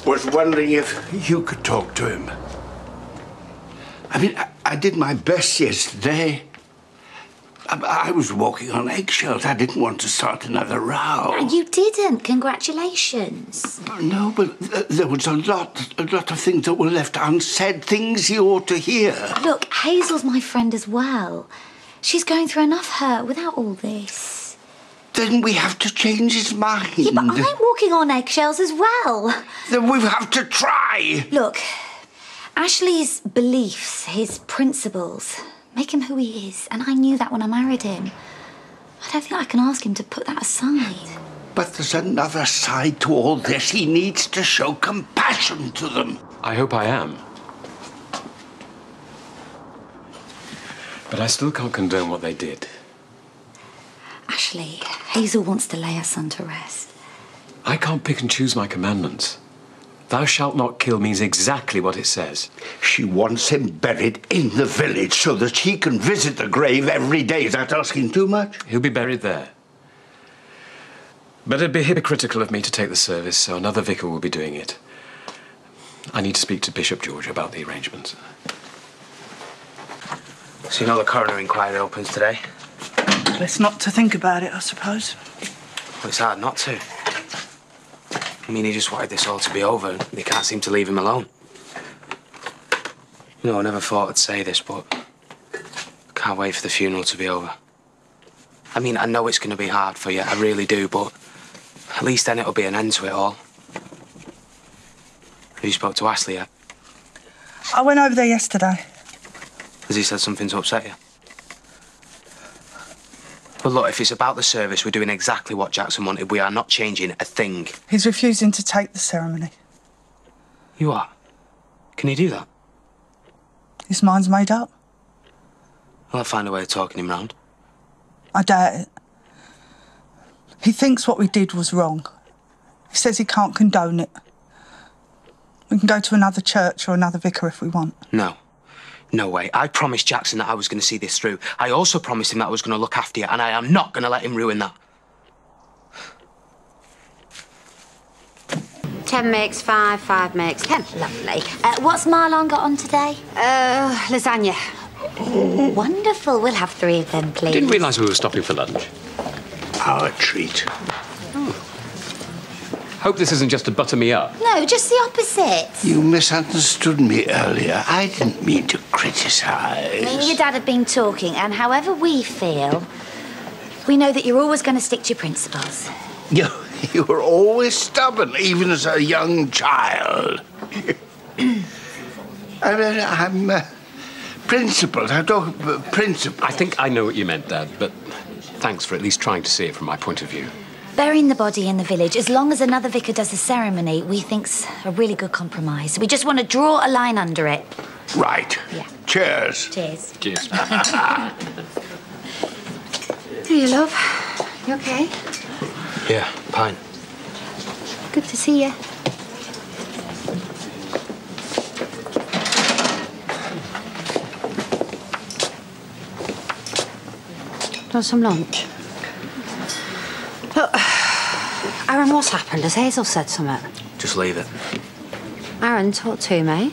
was wondering if you could talk to him. I mean, I did my best yesterday. I was walking on eggshells. I didn't want to start another row. And you didn't. Congratulations. No, but there was a lot of things that were left unsaid, things he ought to hear. Look, Hazel's my friend as well. She's going through enough hurt without all this. Then we have to change his mind. Yeah, but I'm walking on eggshells as well. Then we have to try. Look, Ashley's beliefs, his principles, make him who he is. And I knew that when I married him. I don't think I can ask him to put that aside. But there's another side to all this. He needs to show compassion to them. I hope I am. But I still can't condone what they did. Ashley, Hazel wants to lay her son to rest. I can't pick and choose my commandments. Thou shalt not kill means exactly what it says. She wants him buried in the village so that she can visit the grave every day. Is that asking too much? He'll be buried there. But it'd be hypocritical of me to take the service, so another vicar will be doing it. I need to speak to Bishop George about the arrangements. So you know the coroner inquiry opens today? Best not to think about it, I suppose. Well, it's hard not to. I mean, he just wanted this all to be over, and they can't seem to leave him alone. You know, I never thought I'd say this, but I can't wait for the funeral to be over. I mean, I know it's going to be hard for you, I really do, but at least then it'll be an end to it all. Have you spoke to Ashley yet? I went over there yesterday. Has he said something to upset you? Well, look, if it's about the service, we're doing exactly what Jackson wanted. We are not changing a thing. He's refusing to take the ceremony. You are? Can he do that? His mind's made up. Well, I'll find a way of talking him round. I doubt it. He thinks what we did was wrong. He says he can't condone it. We can go to another church or another vicar if we want. No. No way. I promised Jackson that I was going to see this through. I also promised him that I was going to look after you, and I am not going to let him ruin that. 10 makes 5, 5 makes 10. Lovely. What's Marlon got on today? Lasagna. Oh, wonderful. We'll have 3 of them, please. Didn't realise we were stopping for lunch. Our treat. Hope this isn't just to butter me up. No, just the opposite. You misunderstood me earlier. I didn't mean to criticize. Me and your dad have been talking, and however we feel, we know that you're always going to stick to your principles. You were always stubborn, even as a young child. I'm principled. I talk principle. I think I know what you meant, Dad, but thanks for at least trying to see it from my point of view. Burying the body in the village, as long as another vicar does the ceremony, we think's a really good compromise. We just want to draw a line under it. Right. Yeah. Cheers. Cheers. Cheers. Are you, love? You okay? Yeah, pint. Good to see you. Want some lunch? Look, Aaron, what's happened? Has Hazel said something? Just leave it. Aaron, talk to me.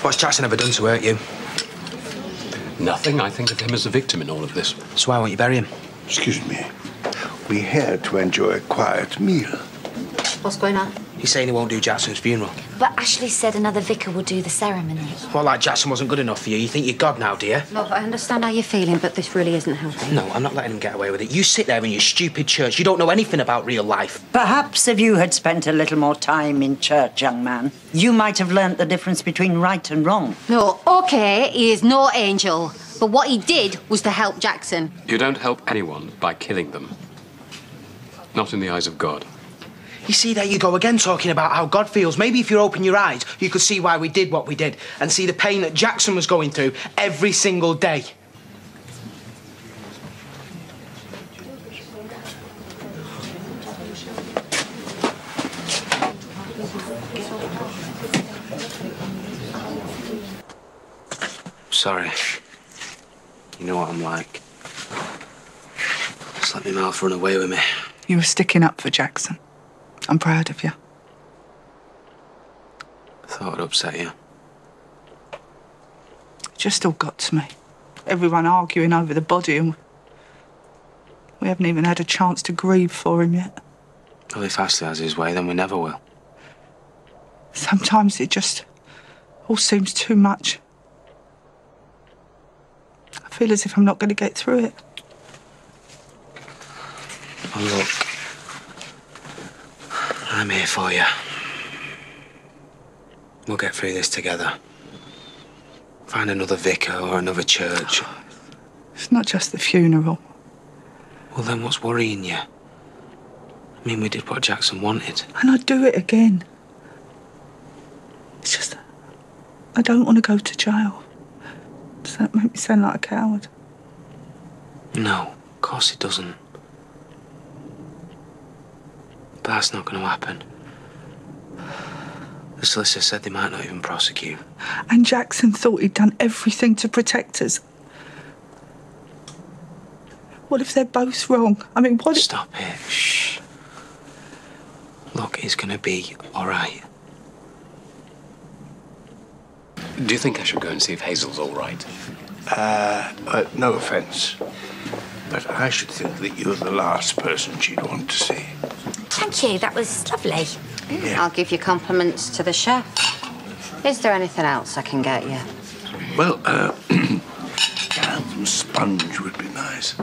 What's Jackson ever done to hurt you? Nothing. I think of him as a victim in all of this. So why won't you bury him? Excuse me. We're here to enjoy a quiet meal. What's going on? He's saying he won't do Jackson's funeral. But Ashley said another vicar will do the ceremony. Well, like Jackson wasn't good enough for you. You think you're God now, do you? Look, I understand how you're feeling, but this really isn't helping. No, I'm not letting him get away with it. You sit there in your stupid church. You don't know anything about real life. Perhaps if you had spent a little more time in church, young man, you might have learnt the difference between right and wrong. No, OK, he is no angel. But what he did was to help Jackson. You don't help anyone by killing them. Not in the eyes of God. You see, there you go again, talking about how God feels. Maybe if you open your eyes, you could see why we did what we did and see the pain that Jackson was going through every single day. Sorry. You know what I'm like. Just let my mouth run away with me. You were sticking up for Jackson. I'm proud of you. I thought it'd upset you. It just all got to me. Everyone arguing over the body, and we haven't even had a chance to grieve for him yet. Well, if Ashley has his way, then we never will. Sometimes it just all seems too much. I feel as if I'm not going to get through it. Well, look, I'm here for you. We'll get through this together. Find another vicar or another church. It's not just the funeral. Well, then what's worrying you? I mean, we did what Jackson wanted. And I'd do it again. It's just, I don't want to go to jail. Does that make me sound like a coward? No, of course it doesn't. But that's not going to happen. The solicitor said they might not even prosecute. And Jackson thought he'd done everything to protect us. What if they're both wrong? I mean, what if... Stop it. Shh. Look, it's going to be all right. Do you think I should go and see if Hazel's all right? No offence, but I should think that you're the last person she'd want to see. Thank you, that was lovely. I'll give you compliments to the chef. Is there anything else I can get you? Well, jam sponge would be nice.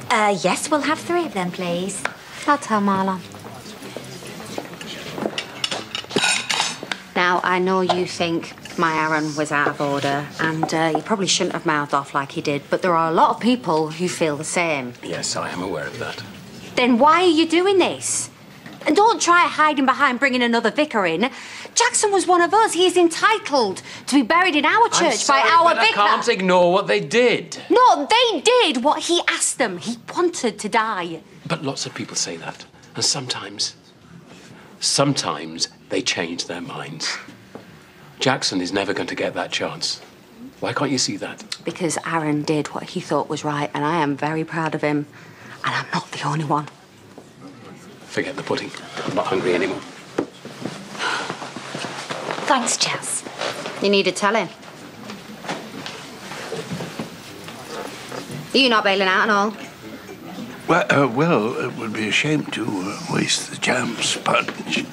Yes, we'll have 3 of them, please. I'll tell Marlon. Now, I know you think my Aaron was out of order, and you probably shouldn't have mouthed off like he did, but there are a lot of people who feel the same. Yes, I am aware of that. Then why are you doing this? And don't try hiding behind bringing another vicar in. Jackson was one of us. He's entitled to be buried in our church by our vicar. I can't ignore what they did. No, they did what he asked them. He wanted to die. But lots of people say that. And sometimes they change their minds. Jackson is never going to get that chance. Why can't you see that? Because Aaron did what he thought was right, and I am very proud of him. And I'm not the only one. Forget the pudding. I'm not hungry anymore. Thanks, Jazz. You needed telling. Are you not bailing out at all? Well, it would be a shame to waste the jam sponge.